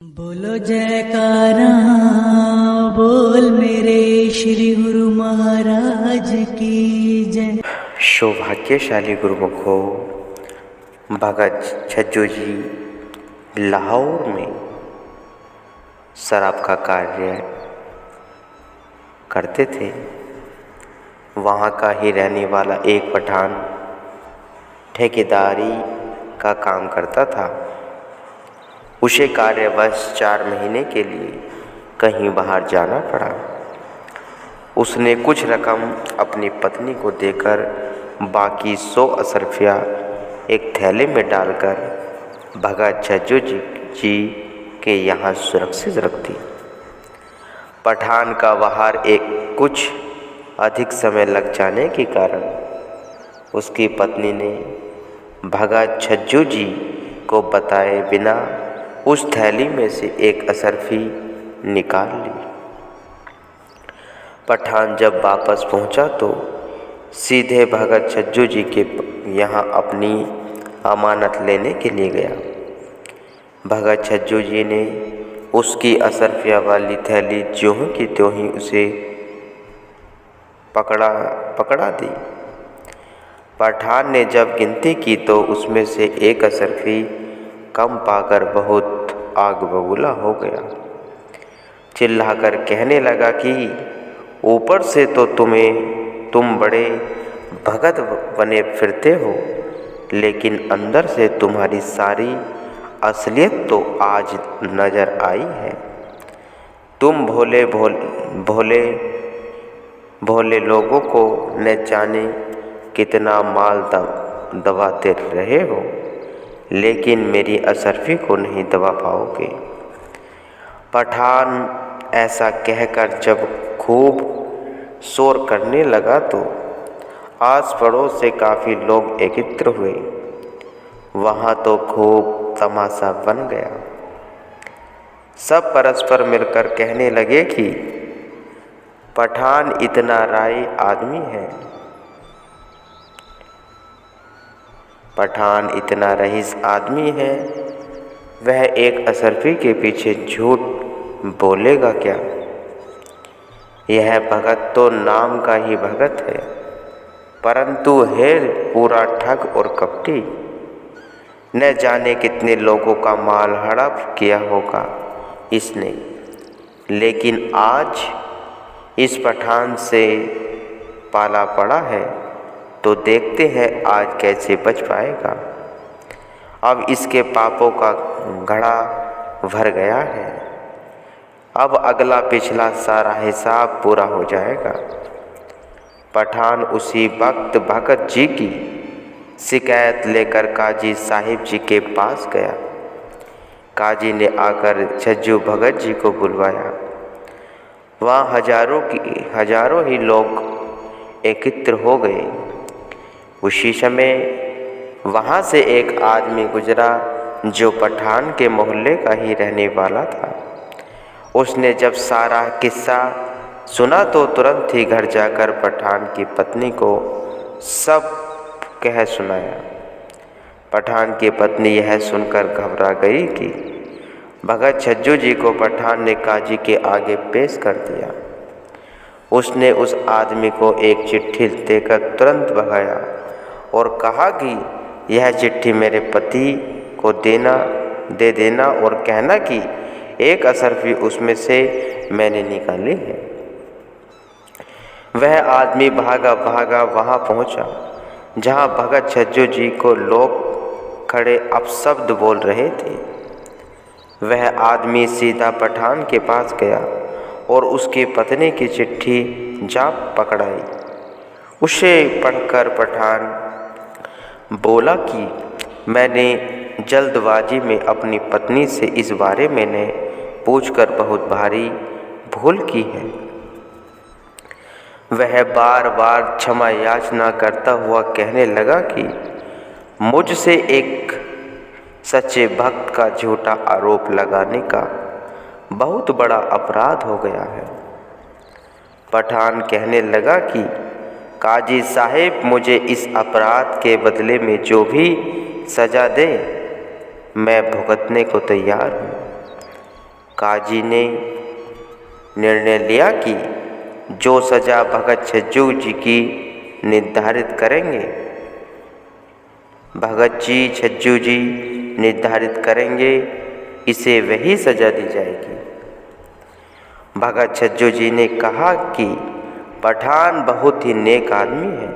बोलो जयकारा बोल मेरे श्री गुरु महाराज की जय। सौभाग्यशाली गुरुमुखों, भगत छज्जू जी लाहौर में शराब का कार्य करते थे। वहाँ का ही रहने वाला एक पठान ठेकेदारी का काम करता था। उसे कार्यवश 4 महीने के लिए कहीं बाहर जाना पड़ा। उसने कुछ रकम अपनी पत्नी को देकर बाकी 100 अशर्फिया एक थैले में डालकर भगत छज्जू जी के यहाँ सुरक्षित रख दी। पठान का बाहर कुछ अधिक समय लग जाने के कारण उसकी पत्नी ने भगत छज्जू जी को बताए बिना उस थैली में से एक अशर्फी निकाल ली। पठान जब वापस पहुंचा तो सीधे भगत छज्जू जी के यहाँ अपनी अमानत लेने के लिए गया। भगत छज्जू जी ने उसकी अशर्फिया वाली थैली ज्यों की त्यों ही उसे पकड़ा दी। पठान ने जब गिनती की तो उसमें से एक अशर्फी कम पाकर बहुत आग बबूला हो गया। चिल्लाकर कहने लगा कि ऊपर से तो तुम बड़े भगत बने फिरते हो, लेकिन अंदर से तुम्हारी सारी असलियत तो आज नजर आई है। तुम भोले लोगों को न जाने कितना माल दबाते रहे हो, लेकिन मेरी अशर्फी को नहीं दबा पाओगे। पठान ऐसा कहकर जब खूब शोर करने लगा तो आस पड़ोस से काफ़ी लोग एकत्र हुए। वहाँ तो खूब तमाशा बन गया। सब परस्पर मिलकर कहने लगे कि पठान इतना राई आदमी है, पठान इतना रईस आदमी है, वह एक अशर्फी के पीछे झूठ बोलेगा क्या? यह भगत तो नाम का ही भगत है, परंतु है पूरा ठग और कपटी। न जाने कितने लोगों का माल हड़प किया होगा इसने, लेकिन आज इस पठान से पाला पड़ा है तो देखते हैं आज कैसे बच पाएगा। अब इसके पापों का घड़ा भर गया है, अब अगला पिछला सारा हिसाब पूरा हो जाएगा। पठान उसी वक्त भगत जी की शिकायत लेकर काजी साहिब जी के पास गया। काजी ने आकर छज्जू भगत जी को बुलवाया। वहाँ हजारों ही लोग एकत्र हो गए। उसी समय वहाँ से एक आदमी गुजरा जो पठान के मोहल्ले का ही रहने वाला था। उसने जब सारा किस्सा सुना तो तुरंत ही घर जाकर पठान की पत्नी को सब कह सुनाया। पठान की पत्नी यह सुनकर घबरा गई कि भगत छज्जू जी को पठान ने काजी के आगे पेश कर दिया। उसने उस आदमी को एक चिट्ठी देकर तुरंत भगाया और कहा कि यह चिट्ठी मेरे पति को दे देना और कहना कि एक अशर्फी उसमें से मैंने निकाली है। वह आदमी भागा वहाँ पहुँचा जहाँ भगत छज्जू जी को लोग खड़े अपशब्द बोल रहे थे। वह आदमी सीधा पठान के पास गया और उसकी पत्नी की चिट्ठी जा पकड़ाई। उसे पढ़कर पठान बोला कि मैंने जल्दबाजी में अपनी पत्नी से इस बारे में पूछकर बहुत भारी भूल की है। वह बार बार क्षमा याचना करता हुआ कहने लगा कि मुझसे एक सच्चे भक्त का झूठा आरोप लगाने का बहुत बड़ा अपराध हो गया है। पठान कहने लगा कि काजी साहिब मुझे इस अपराध के बदले में जो भी सज़ा दे मैं भुगतने को तैयार हूँ। काजी ने निर्णय लिया कि जो सजा भगत छज्जू जी की निर्धारित करेंगे, भगत जी छज्जू जी निर्धारित करेंगे, इसे वही सजा दी जाएगी। भगत छज्जू जी ने कहा कि पठान बहुत ही नेक आदमी है।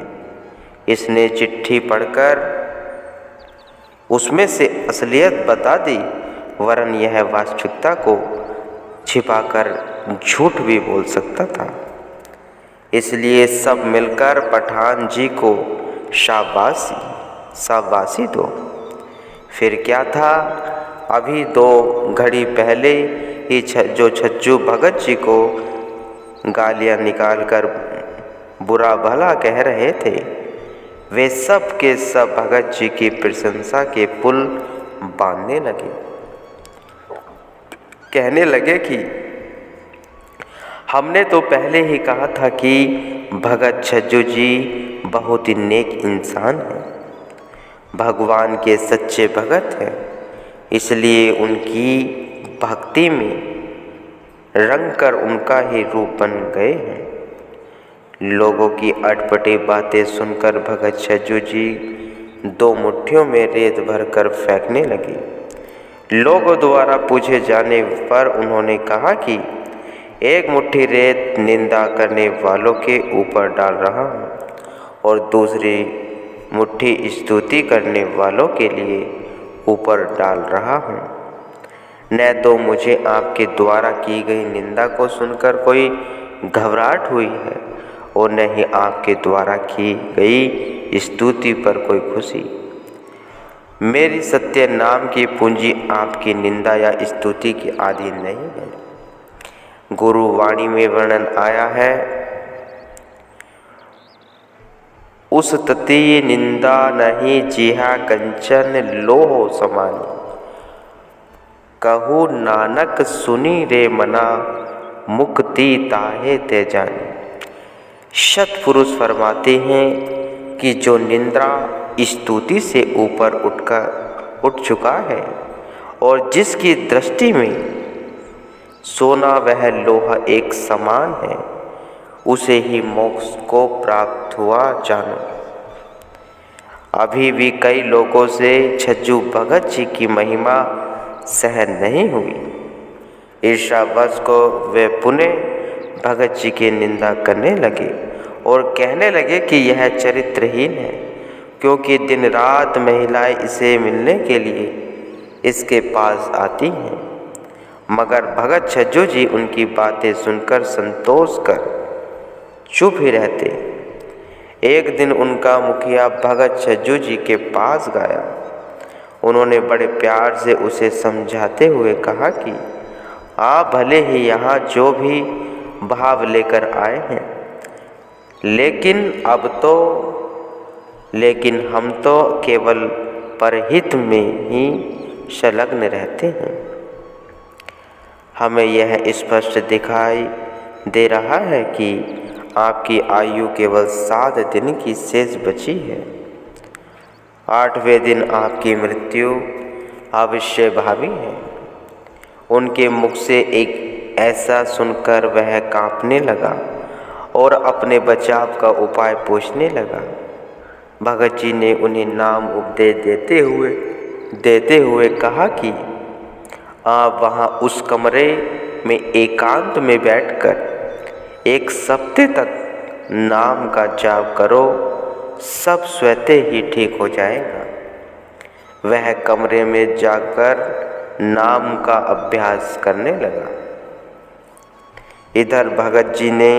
इसने चिट्ठी पढ़कर उसमें से असलियत बता दी, वरन यह वास्तविकता को छिपाकर झूठ भी बोल सकता था। इसलिए सब मिलकर पठान जी को शाबाशी दो। फिर क्या था, अभी 2 घड़ी पहले ही जो छज्जू भगत जी को गालियाँ निकालकर बुरा भला कह रहे थे, वे सब के सब भगत जी की प्रशंसा के पुल बांधने लगे। कहने लगे कि हमने तो पहले ही कहा था कि भगत छज्जू जी बहुत ही नेक इंसान हैं, भगवान के सच्चे भगत हैं, इसलिए उनकी भक्ति में रंग कर उनका ही रूप बन गए हैं। लोगों की अटपटी बातें सुनकर भगत छज्जू जी 2 मुट्ठियों में रेत भरकर फेंकने लगे। लोगों द्वारा पूछे जाने पर उन्होंने कहा कि 1 मुट्ठी रेत निंदा करने वालों के ऊपर डाल रहा हूँ और दूसरी मुट्ठी स्तुति करने वालों के लिए ऊपर डाल रहा हूँ। न तो मुझे आपके द्वारा की गई निंदा को सुनकर कोई घबराहट हुई है और न ही आपके द्वारा की गई स्तुति पर कोई खुशी। मेरी सत्य नाम की पूंजी आपकी निंदा या स्तुति के अधीन नहीं है। गुरु वाणी में वर्णन आया है, उस तती निंदा नहीं जिहा कंचन लोहो समानी, कहू नानक सुनी रे मना मुक्ति ताहे ते जानी। सत्पुरुष फरमाते हैं कि जो निंदा स्तुति से ऊपर उठ चुका है और जिसकी दृष्टि में सोना वह लोहा एक समान है, उसे ही मोक्ष को प्राप्त हुआ जानो। अभी भी कई लोगों से छज्जू भगत जी की महिमा सहन नहीं हुई। ईर्ष्यावश को वे पुनः भगत जी की निंदा करने लगे और कहने लगे कि यह चरित्रहीन है, क्योंकि दिन रात महिलाएं इसे मिलने के लिए इसके पास आती हैं। मगर भगत छज्जू जी उनकी बातें सुनकर संतोष कर चुप ही रहते। एक दिन उनका मुखिया भगत छज्जू जी के पास गया। उन्होंने बड़े प्यार से उसे समझाते हुए कहा कि आप भले ही यहाँ जो भी भाव लेकर आए हैं, लेकिन हम तो केवल परहित में ही संलग्न रहते हैं। हमें यह स्पष्ट दिखाई दे रहा है कि आपकी आयु केवल 7 दिन की शेष बची है। 8वें दिन आपकी मृत्यु अवश्यभावी है। उनके मुख से एक ऐसा सुनकर वह कांपने लगा और अपने बचाव का उपाय पूछने लगा। भगत जी ने उन्हें नाम उपदेश देते हुए कहा कि आप वहाँ उस कमरे में एकांत में बैठकर 1 सप्ताह तक नाम का जाप करो, सब स्वतः ही ठीक हो जाएगा। वह कमरे में जाकर नाम का अभ्यास करने लगा। इधर भगत जी ने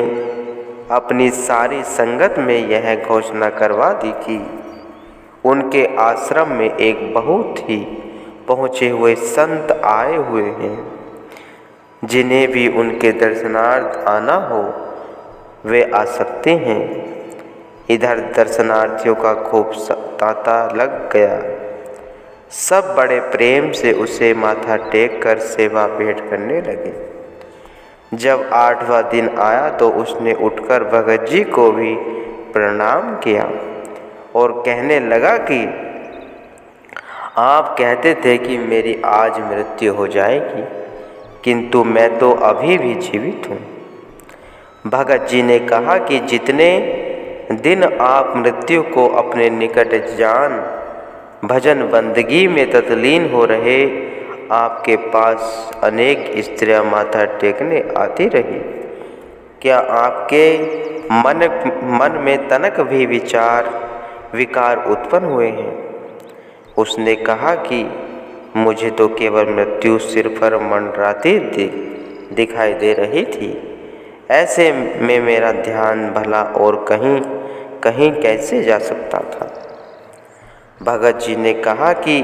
अपनी सारी संगत में यह घोषणा करवा दी कि उनके आश्रम में एक बहुत ही पहुँचे हुए संत आए हुए हैं। जिन्हें भी उनके दर्शनार्थ आना हो वे आ सकते हैं। इधर दर्शनार्थियों का खूब तांता लग गया। सब बड़े प्रेम से उसे माथा टेक कर सेवा भेंट करने लगे। जब 8वां दिन आया तो उसने उठकर भगत जी को भी प्रणाम किया और कहने लगा कि आप कहते थे कि मेरी आज मृत्यु हो जाएगी, किंतु मैं तो अभी भी जीवित हूँ। भगत जी ने कहा कि जितने दिन आप मृत्यु को अपने निकट जान भजन बंदगी में तत्लीन हो रहे, आपके पास अनेक स्त्रियां माथा टेकने आती रही। क्या आपके मन में तनक भी विकार उत्पन्न हुए हैं? उसने कहा कि मुझे तो केवल मृत्यु सिर पर मंडराती दिखाई दे रही थी। ऐसे में मेरा ध्यान भला और कहीं कैसे जा सकता था। भगत जी ने कहा कि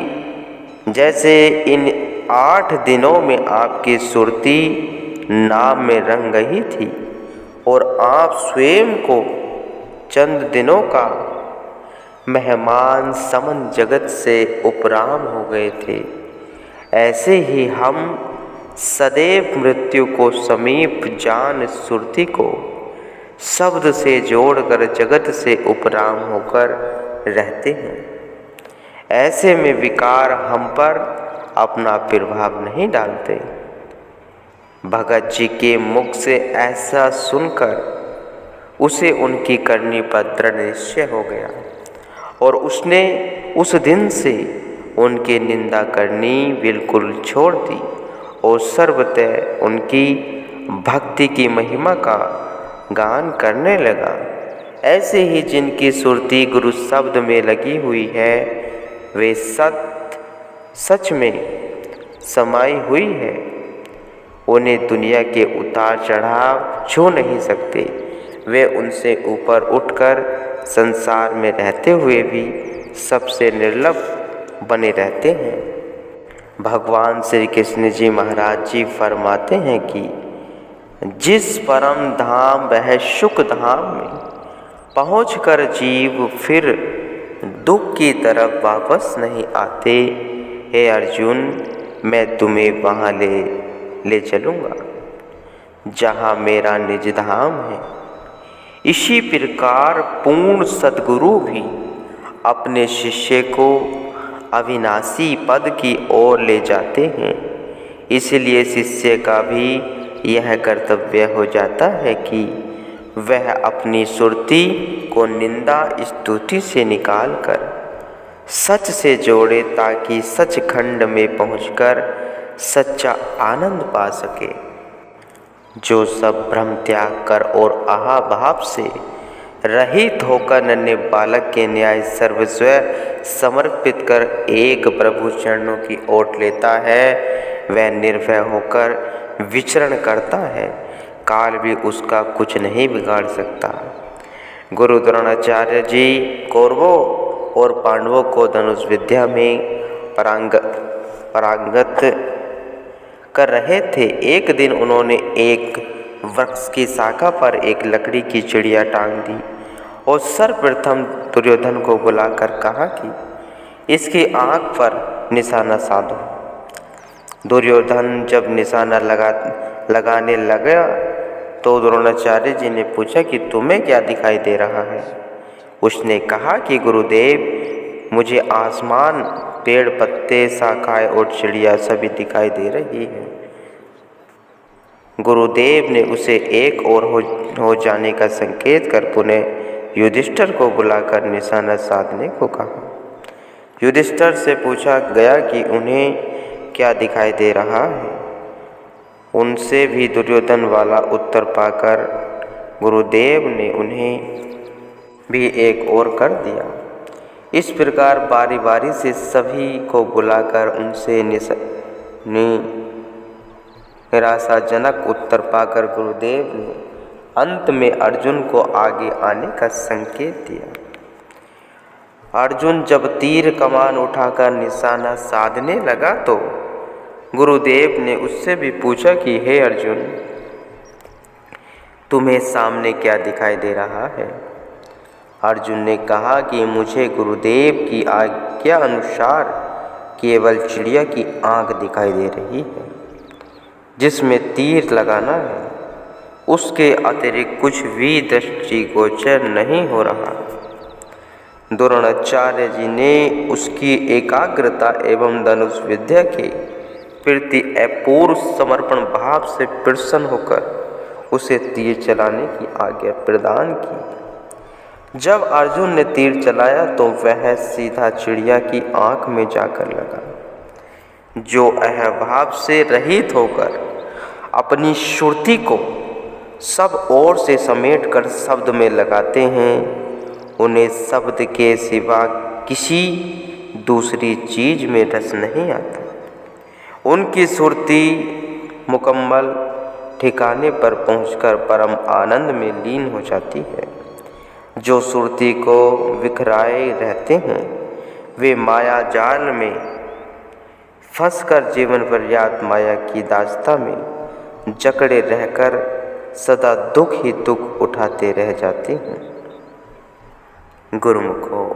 जैसे इन 8 दिनों में आपकी सुरती नाम में रंग गई थी और आप स्वयं को चंद दिनों का मेहमान समन जगत से उपराम हो गए थे, ऐसे ही हम सदैव मृत्यु को समीप जान सुरती को शब्द से जोड़कर जगत से उपराम होकर रहते हैं। ऐसे में विकार हम पर अपना प्रभाव नहीं डालते। भगत जी के मुख से ऐसा सुनकर उसे उनकी करनी पर दृढ़ निश्चय हो गया और उसने उस दिन से उनकी निंदा करनी बिल्कुल छोड़ दी और सर्वतः उनकी भक्ति की महिमा का गान करने लगा। ऐसे ही जिनकी सुरती गुरु शब्द में लगी हुई है, वे सच में समाई हुई है। उन्हें दुनिया के उतार चढ़ाव छू नहीं सकते। वे उनसे ऊपर उठकर संसार में रहते हुए भी सबसे निर्लभ बने रहते हैं। भगवान श्री कृष्ण जी महाराज जी फरमाते हैं कि जिस परम धाम वह सुख धाम में पहुंचकर जीव फिर दुख की तरफ वापस नहीं आते। हे अर्जुन, मैं तुम्हें वहाँ ले चलूँगा जहाँ मेरा निज धाम है। इसी प्रकार पूर्ण सद्गुरु भी अपने शिष्य को अविनाशी पद की ओर ले जाते हैं। इसलिए शिष्य का भी यह कर्तव्य हो जाता है कि वह अपनी सुरती को निंदा स्तुति से निकालकर सच से जोड़े, ताकि सचखंड में पहुंचकर सच्चा आनंद पा सके। जो सब भ्रम त्याग कर और अहाभाव से रहित होकर नन्हे बालक के न्याय सर्वस्व समर्पित कर एक प्रभु चरणों की ओट लेता है, वह निर्भय होकर विचरण करता है। काल भी उसका कुछ नहीं बिगाड़ सकता। गुरु द्रोणाचार्य जी कौरवों और पांडवों को धनुष विद्या में पारंगत कर रहे थे। एक दिन उन्होंने एक वृक्ष की शाखा पर एक लकड़ी की चिड़िया टांग दी और सर्वप्रथम दुर्योधन को बुलाकर कहा कि इसकी आँख पर निशाना साधो। दुर्योधन जब निशाना लगाने लगा तो द्रोणाचार्य जी ने पूछा कि तुम्हें क्या दिखाई दे रहा है। उसने कहा कि गुरुदेव, मुझे आसमान, पेड़ पत्ते, शाखाएं और चिड़िया सभी दिखाई दे रही है। गुरुदेव ने उसे एक और हो जाने का संकेत कर पुनः युधिष्ठिर को बुलाकर निशाना साधने को कहा। युधिष्ठिर से पूछा गया कि उन्हें क्या दिखाई दे रहा है। उनसे भी दुर्योधन वाला उत्तर पाकर गुरुदेव ने उन्हें भी एक और कर दिया। इस प्रकार बारी बारी से सभी को बुलाकर उनसे निराशाजनक उत्तर पाकर गुरुदेव ने अंत में अर्जुन को आगे आने का संकेत दिया। अर्जुन जब तीर कमान उठाकर निशाना साधने लगा तो गुरुदेव ने उससे भी पूछा कि हे अर्जुन, तुम्हें सामने क्या दिखाई दे रहा है। अर्जुन ने कहा कि मुझे गुरुदेव की आज्ञा अनुसार केवल चिड़िया की आँख दिखाई दे रही है जिसमें तीर लगाना है। उसके अतिरिक्त कुछ भी दृष्टिगोचर नहीं हो रहा। द्रोणाचार्य जी ने उसकी एकाग्रता एवं धनुष विद्या के प्रति अपूर्व समर्पण भाव से प्रसन्न होकर उसे तीर चलाने की आज्ञा प्रदान की। जब अर्जुन ने तीर चलाया तो वह सीधा चिड़िया की आंख में जाकर लगा। जो अहंभाव से रहित होकर अपनी सुरती को सब ओर से समेटकर शब्द में लगाते हैं, उन्हें शब्द के सिवा किसी दूसरी चीज में रस नहीं आता। उनकी सुरती मुकम्मल ठिकाने पर पहुंचकर परम आनंद में लीन हो जाती है। जो सुरती को बिखराए रहते हैं वे माया जाल में फंसकर जीवन पर्याप्त माया की दास्ता में जकड़े रहकर सदा दुख ही दुख उठाते रह जाते हैं। गुरुमुखो